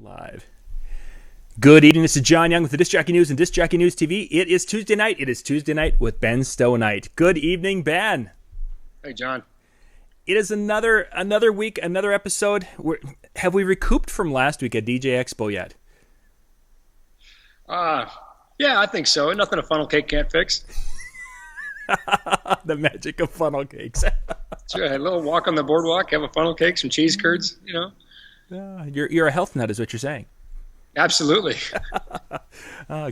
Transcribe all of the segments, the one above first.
Live. Good evening. This is John Young with the Disc Jockey News and Disc Jockey News TV. It is Tuesday night. It is Tuesday night with Ben Stowe night. Good evening, Ben. Hey, John. It is another week, another episode. Have we recouped from last week at DJ Expo yet? Yeah, I think so. Nothing a funnel cake can't fix. The magic of funnel cakes. That's right. A little walk on the boardwalk, have a funnel cake, some cheese curds, You're a health nut is what you're saying. Absolutely.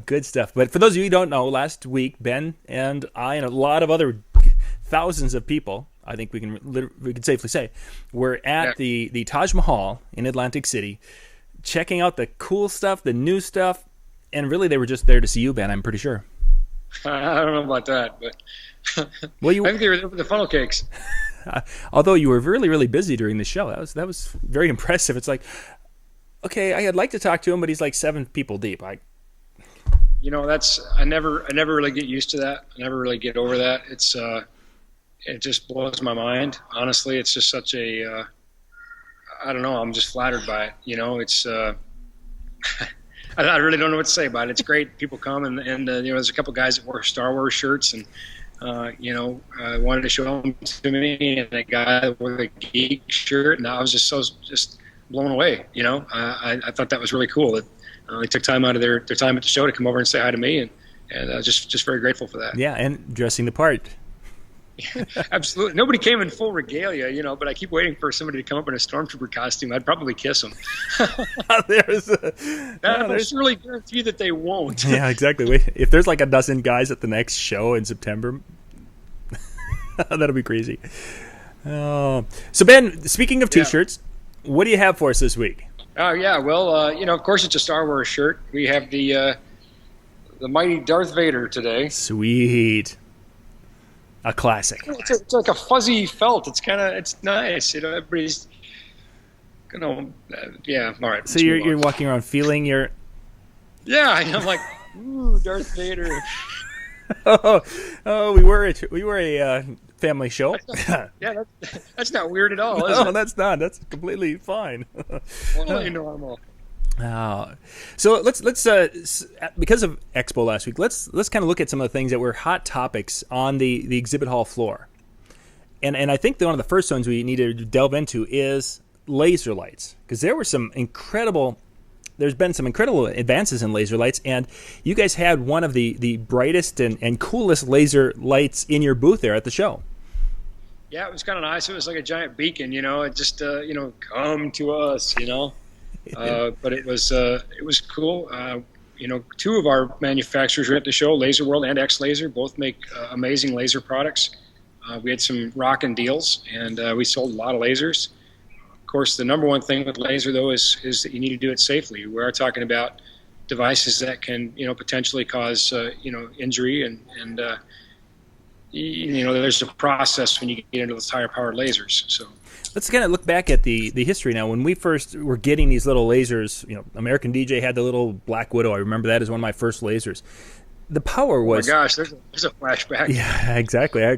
Good stuff. But for those of you who don't know, last week, Ben and I and a lot of other thousands of people, I think we can safely say, were at the Taj Mahal in Atlantic City, checking out the cool stuff, the new stuff, and really they were just there to see you, Ben, I'm pretty sure. I don't know about that, but well, I think they were there with the funnel cakes. Although you were really, really busy during the show. That was very impressive. It's like, okay, I'd like to talk to him, but he's like 7 people deep. I never really get used to that. I never really get over that. It just blows my mind. Honestly, it's just such a, I don't know. I'm just flattered by it. It's, I really don't know what to say about it. It's great. People come and there's a couple guys that wore Star Wars shirts and, wanted to show them to me, and a guy that wore the geek shirt, and I was just blown away. I thought that was really cool that they took time out of their time at the show to come over and say hi to me, and I was just very grateful for that. Yeah, and dressing the part. Absolutely. Nobody came in full regalia, but I keep waiting for somebody to come up in a stormtrooper costume. I'd probably kiss them. There's really guarantee that they won't. Yeah, exactly. Wait, if there's like a dozen guys at the next show in September, that'll be crazy. So Ben, speaking of T-shirts, what do you have for us this week? Oh yeah, well, of course it's a Star Wars shirt. We have the mighty Darth Vader today. Sweet. A classic. It's like a fuzzy felt. It's nice. Everybody's, all right. So you're walking around feeling your. Yeah, I'm like, ooh, Darth Vader. we were a family show. That's not weird at all, is No, it? that's not. That's completely fine. Totally normal. So let's because of Expo last week, let's kind of look at some of the things that were hot topics on the exhibit hall floor, and I think one of the first ones we need to delve into is laser lights, because there's been some incredible advances in laser lights, and you guys had one of the brightest and coolest laser lights in your booth there at the show. Yeah, it was kind of nice. It was like a giant beacon, it just come to us, but it was cool. 2 of our manufacturers were at the show, Laser World and X Laser, both make amazing laser products. We had some rockin' deals, and we sold a lot of lasers. Of course, the number one thing with laser, though, is that you need to do it safely. We are talking about devices that can, potentially cause, injury, and there's a process when you get into those higher powered lasers. So. Let's kind of look back at the history now. When we first were getting these little lasers, American DJ had the little Black Widow. I remember that as one of my first lasers. The power was... Oh my gosh, there's a flashback. Yeah, exactly. I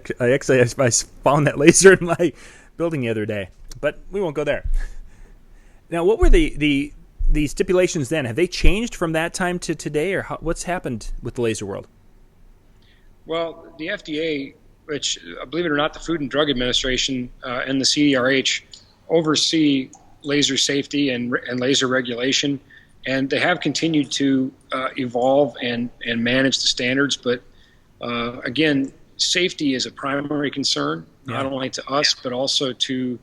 found that laser in my building the other day. But we won't go there. Now, what were the stipulations then? Have they changed from that time to today, or what's happened with the laser world? Well, the FDA, which, believe it or not, the Food and Drug Administration and the CDRH oversee laser safety and laser regulation, and they have continued to evolve and manage the standards. But again, safety is a primary concern, not only to us, but also to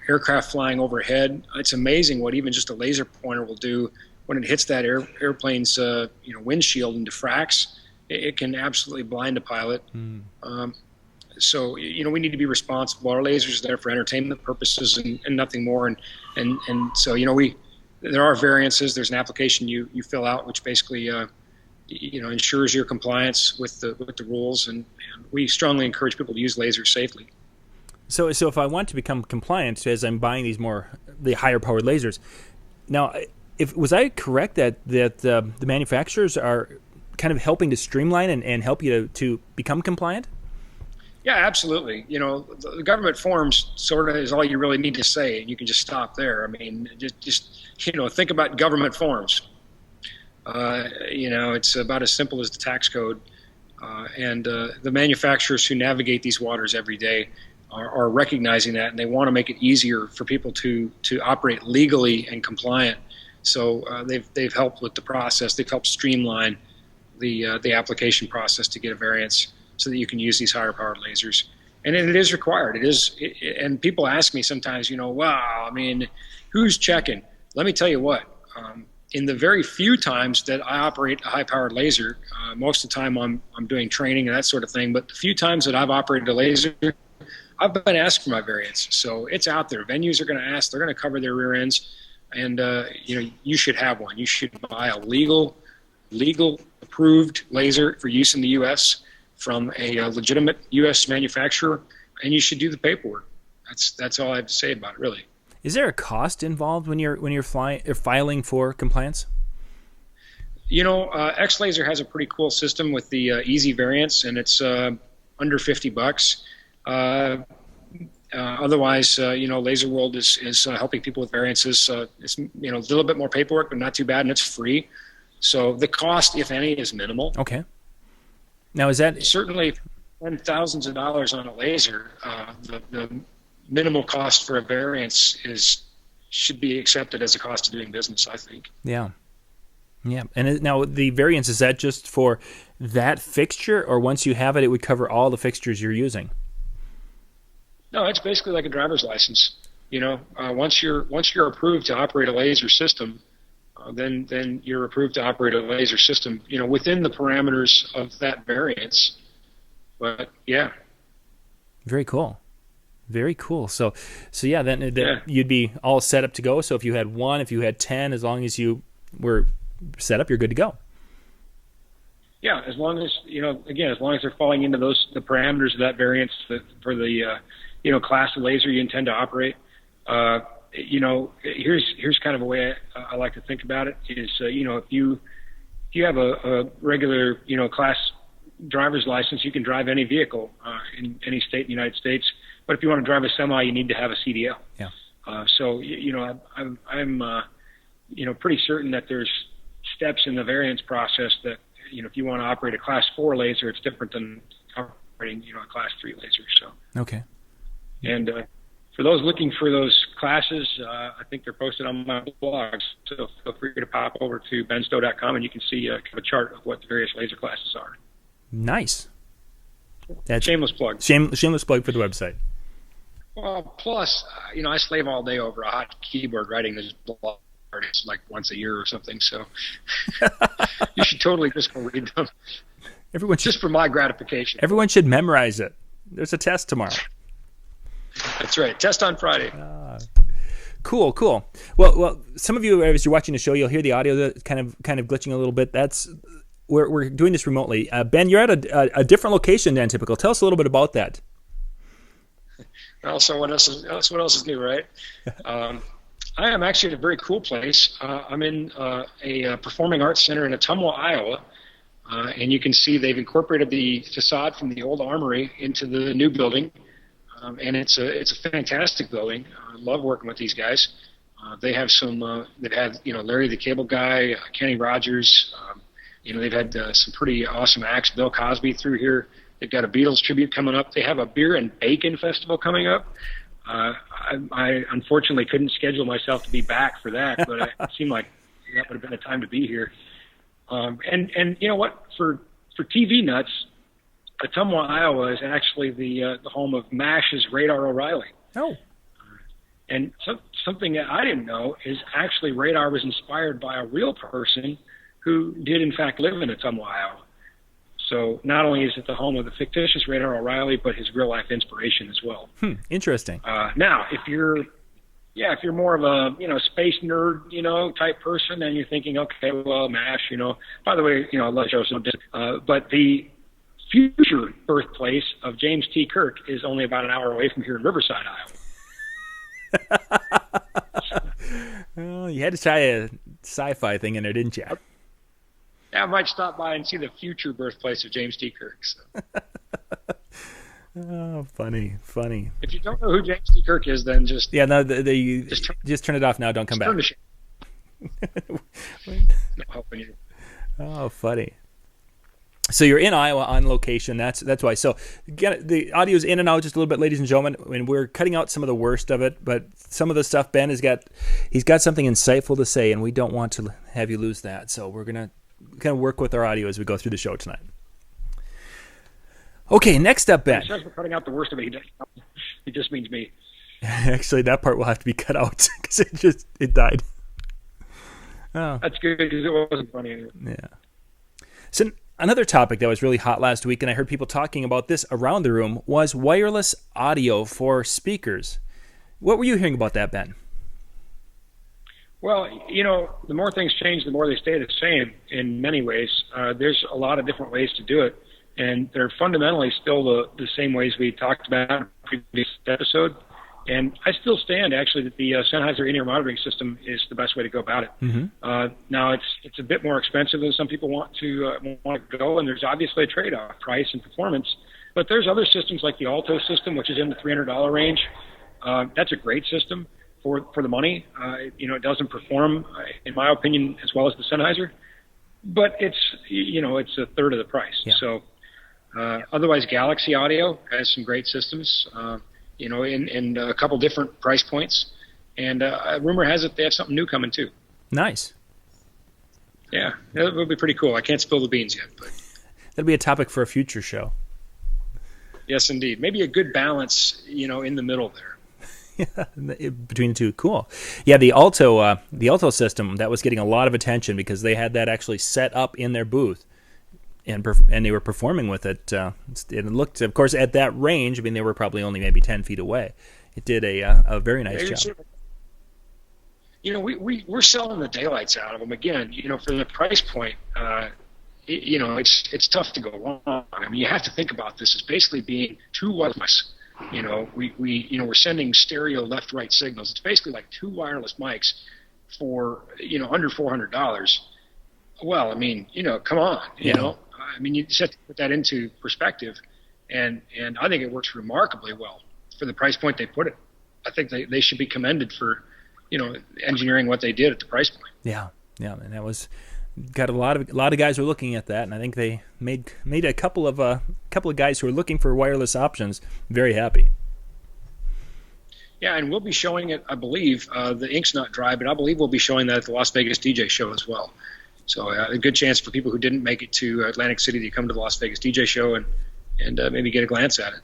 aircraft flying overhead. It's amazing what even just a laser pointer will do when it hits that airplane's windshield and diffracts. It can absolutely blind a pilot. So, we need to be responsible. Our lasers are there for entertainment purposes and nothing more. And so, there are variances. There's an application you fill out, which basically, ensures your compliance with the rules. And we strongly encourage people to use lasers safely. So if I want to become compliant as I'm buying the higher powered lasers, now, was I correct that the manufacturers are kind of helping to streamline and help you to become compliant? Yeah, absolutely. The government forms sort of is all you really need to say, and you can just stop there. I mean, just think about government forms. It's about as simple as the tax code. And the manufacturers who navigate these waters every day are recognizing that, and they want to make it easier for people to operate legally and compliant. So they've helped with the process. They've helped streamline the application process to get a variance so that you can use these higher powered lasers. And it is required. And people ask me sometimes, wow, I mean, who's checking? Let me tell you what. In the very few times that I operate a high-powered laser, most of the time I'm doing training and that sort of thing, but the few times that I've operated a laser, I've been asked for my variance. So it's out there. Venues are going to ask. They're going to cover their rear ends, and you should have one. You should buy a legal approved laser for use in the U.S. from a legitimate U.S. manufacturer, and you should do the paperwork. That's all I have to say about it, really. Is there a cost involved when you're filing for compliance? X-Laser has a pretty cool system with the easy variants, and it's under $50. Otherwise, Laser World is helping people with variances. It's a little bit more paperwork, but not too bad, and it's free. So the cost, if any, is minimal. Okay. Now, is that certainly spend thousands of dollars on a laser? The minimal cost for a variance should be accepted as a cost of doing business, I think. Yeah. And now the variance, is that just for that fixture, or once you have it, it would cover all the fixtures you're using? No, it's basically like a driver's license. Once you're approved to operate a laser system, then you're approved to operate a laser system, within the parameters of that variance. But yeah. Very cool. Very cool. So yeah, then you'd be all set up to go. So if you had 1, if you had 10, as long as you were set up, you're good to go. Yeah, as long as as long as they're falling into the parameters of that variance for the class of laser you intend to operate. Here's kind of a way I like to think about it is if you have a regular class driver's license, you can drive any vehicle in any state in the United States. But if you want to drive a semi, you need to have a CDL. Yeah. So I'm pretty certain that there's steps in the variance process that if you want to operate a Class 4 laser, it's different than operating a Class 3 laser. So. Okay. And for those looking for those classes, I think they're posted on my blog. So feel free to pop over to benstowe.com and you can see kind of a chart of what the various laser classes are. Nice. That's shameless plug. Shameless plug for the website. Well, plus, I slave all day over a hot keyboard writing this blog. It's like once a year or something, so you should totally just go read them. Just for my gratification. Everyone should memorize it. There's a test tomorrow. That's right. Test on Friday. Cool. Well, some of you, as you're watching the show, you'll hear the audio that's kind of glitching a little bit. We're doing this remotely. Ben, you're at a different location than typical. Tell us a little bit about that. Well, so what else is new, right? I am actually at a very cool place. I'm in a performing arts center in Ottumwa, Iowa, and you can see they've incorporated the facade from the old armory into the new building, and it's a fantastic building. I love working with these guys. They have they've had Larry the Cable Guy, Kenny Rogers. They've had some pretty awesome acts. Bill Cosby through here. They've got a Beatles tribute coming up. They have a beer and bacon festival coming up. I unfortunately couldn't schedule myself to be back for that, but it seemed like that would have been the time to be here. And you know what? For TV nuts, Ottumwa, Iowa is actually the home of MASH's Radar O'Reilly. Oh. And something that I didn't know is actually Radar was inspired by a real person who did in fact live in Ottumwa, Iowa. So not only is it the home of the fictitious Radar O'Reilly, but his real life inspiration as well. Interesting. Now, if you're more of a space nerd type person, and you're thinking, okay, well, MASH, by the way, I love shows, but the future birthplace of James T. Kirk is only about an hour away from here in Riverside, Iowa. Well, you had to try a sci-fi thing in there, didn't you? Yeah, I might stop by and see the future birthplace of James T. Kirk. So. Oh, funny. If you don't know who James T. Kirk is, then just Yeah, no, just turn it off now. Don't come back. turn the shit. No helping you. Oh, funny. So you're in Iowa on location. That's why. So again, the audio's in and out just a little bit, ladies and gentlemen. And we're cutting out some of the worst of it, but some of the stuff Ben he's got something insightful to say, and we don't want to have you lose that. So we're gonna kind of work with our audio as we go through the show tonight. Okay, next up, Ben. He says we're cutting out the worst of it. He just means me. Actually, that part will have to be cut out because it died. Oh, that's good because it wasn't funny anyway. Yeah. So another topic that was really hot last week, and I heard people talking about this around the room, was wireless audio for speakers. What were you hearing about that, Ben? Well, the more things change, the more they stay the same in many ways. There's a lot of different ways to do it, and they're fundamentally still the same ways we talked about in the previous episode. And I still stand, actually, that the Sennheiser in-ear monitoring system is the best way to go about it. Mm-hmm. Now, it's a bit more expensive than some people want to go, and there's obviously a trade-off, price and performance. But there's other systems like the Alto system, which is in the $300 range. That's a great system for the money. It doesn't perform, in my opinion, as well as the Sennheiser, but it's a third of the price. Yeah. So otherwise, Galaxy Audio has some great systems. In a couple different price points. And rumor has it they have something new coming, too. Nice. Yeah, it would be pretty cool. I can't spill the beans yet, but that'll be a topic for a future show. Yes, indeed. Maybe a good balance, in the middle there. Yeah, between the two. Cool. Yeah, the Alto system, that was getting a lot of attention because they had that actually set up in their booth. And they were performing with it. It looked, of course, at that range. I mean, they were probably only maybe 10 feet away. It did a very nice job. We're selling the daylights out of them again. For the price point, it's tough to go wrong. I mean, you have to think about this as basically being two wireless. We're sending stereo left-right signals. It's basically like two wireless mics for under $400. Well, I mean, come on, I mean, you just have to put that into perspective, and I think it works remarkably well for the price point they put it. I think they should be commended for, engineering what they did at the price point. Yeah, and that was got a lot of guys were looking at that, and I think they made a couple of guys who are looking for wireless options very happy. Yeah, and we'll be showing it. I believe the ink's not dry, but I believe we'll be showing that at the Las Vegas DJ show as well. So a good chance for people who didn't make it to Atlantic City to come to the Las Vegas DJ show and maybe get a glance at it.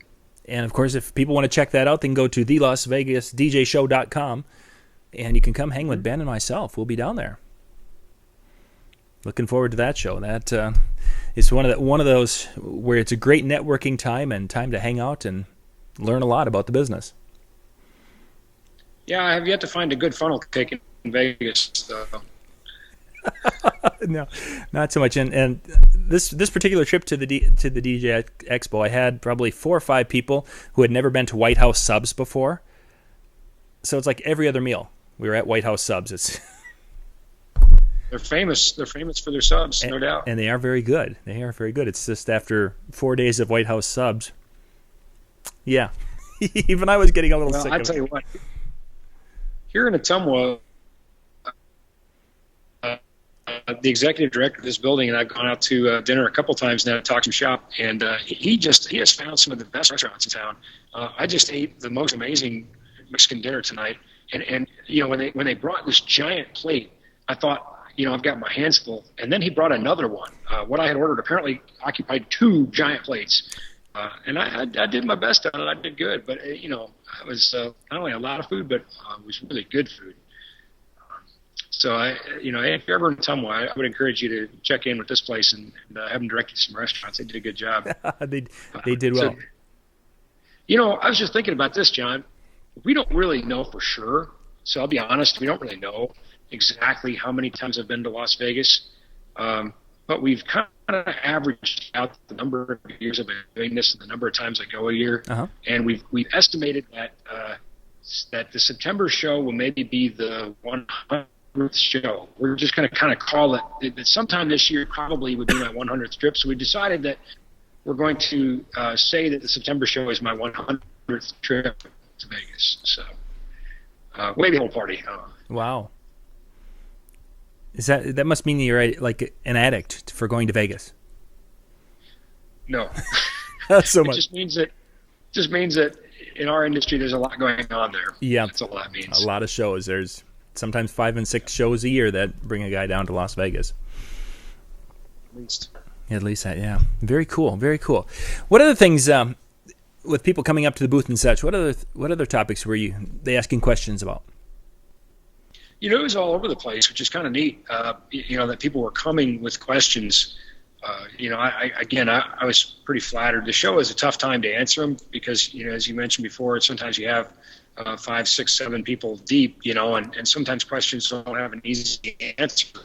And, of course, if people want to check that out, they can go to thelasvegasdjshow.com, and you can come hang with Ben and myself. We'll be down there. Looking forward to that show. That is one of those where it's a great networking time and time to hang out and learn a lot about the business. Yeah, I have yet to find a good funnel cake in Vegas, so... No, not so much. And this particular trip to the DJ Expo, I had probably 4 or 5 people who had never been to White House Subs before. So it's like every other meal we were at White House Subs. They're famous. They're famous for their subs, no doubt. And they are very good. It's just after 4 days of White House Subs. Yeah, even I was getting a little sick. I'll tell you what. Here in Ottumwa, the executive director of this building and I've gone out to dinner a couple times now to talk some shop, and he has found some of the best restaurants in town. I just ate the most amazing Mexican dinner tonight, and when they brought this giant plate, I thought, I've got my hands full, and then he brought another one. What I had ordered apparently occupied 2 giant plates, and I did my best on it. I did good, but it was not only a lot of food, but it was really good food. So if you're ever in Ottumwa, I would encourage you to check in with this place and have them direct you to some restaurants. They did a good job. they did well. So, I was just thinking about this, John. We don't really know for sure. So I'll be honest, we don't really know exactly how many times I've been to Las Vegas. But we've kind of averaged out the number of years I've been doing this and the number of times I go a year. Uh-huh. And we've estimated that the September show will maybe be the 100th show. We're just going to kind of call it that sometime this year probably would be my 100th trip. So we decided that we're going to say that the September show is my 100th trip to Vegas. So, way the whole party. Wow. That must mean you're like an addict for going to Vegas? No. Not so much. It just means that in our industry there's a lot going on there. Yeah. That's all that means. A lot of shows. There's sometimes 5 and 6 shows a year that bring a guy down to Las Vegas. At least that, yeah. Very cool. Very cool. What other things with people coming up to the booth and such? What other topics were they asking questions about? It was all over the place, which is kind of neat. That people were coming with questions. I was pretty flattered. The show is a tough time to answer them because, as you mentioned before, sometimes you have 5, 6, 7 people deep, and sometimes questions don't have an easy answer.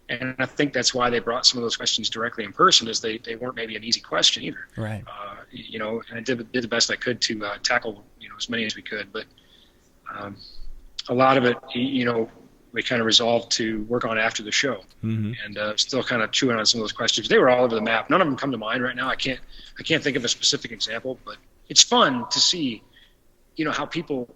And I think that's why they brought some of those questions directly in person, is they weren't maybe an easy question either. Right. And I did the best I could to tackle, as many as we could. But a lot of it, we kind of resolved to work on after the show. Mm-hmm. And still kind of chewing on some of those questions. They were all over the map. None of them come to mind right now. I can't think of a specific example, but it's fun to see, how people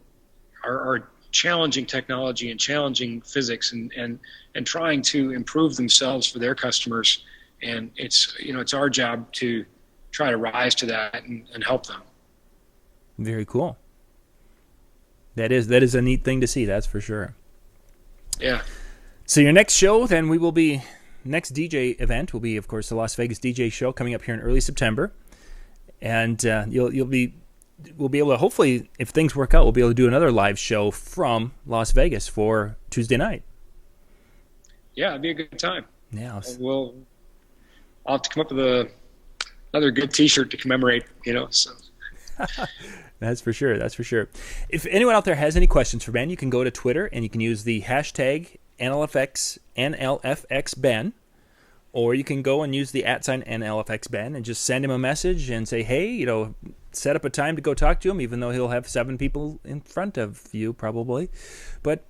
are challenging technology and challenging physics and trying to improve themselves for their customers. And it's our job to try to rise to that and help them. Very cool. That is a neat thing to see, that's for sure. Yeah. So your next show, then next DJ event will be, of course, the Las Vegas DJ show coming up here in early September. And we'll be able to, hopefully, if things work out, we'll be able to do another live show from Las Vegas for Tuesday night. Yeah, it'd be a good time. Yeah. I'll have to come up with another good T-shirt to commemorate, so. That's for sure. That's for sure. If anyone out there has any questions for Ben, you can go to Twitter and you can use the hashtag NLFXBen, or you can go and use the @ NLFXBen and just send him a message and say, hey, set up a time to go talk to him, even though he'll have 7 people in front of you probably. But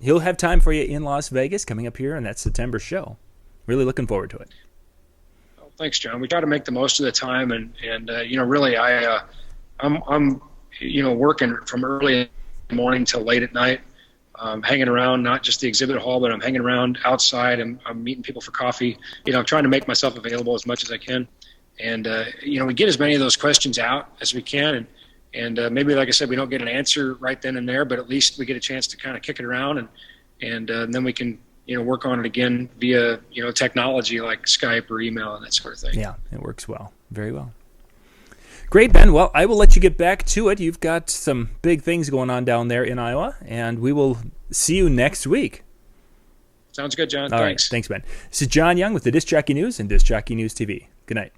he'll have time for you in Las Vegas coming up here on that September show. Really looking forward to it. Well, thanks, John. We try to make the most of the time, and really, I'm working from early in the morning till late at night, hanging around, not just the exhibit hall, but I'm hanging around outside. I'm meeting people for coffee. I'm trying to make myself available as much as I can. And, we get as many of those questions out as we can. And maybe, like I said, we don't get an answer right then and there, but at least we get a chance to kind of kick it around and then we can, work on it again via, technology like Skype or email and that sort of thing. Yeah, it works well. Very well. Great, Ben. Well, I will let you get back to it. You've got some big things going on down there in Iowa, and we will see you next week. Sounds good, John. All Thanks. Right. Thanks, Ben. This is John Young with the Disc Jockey News and Disc Jockey News TV. Good night.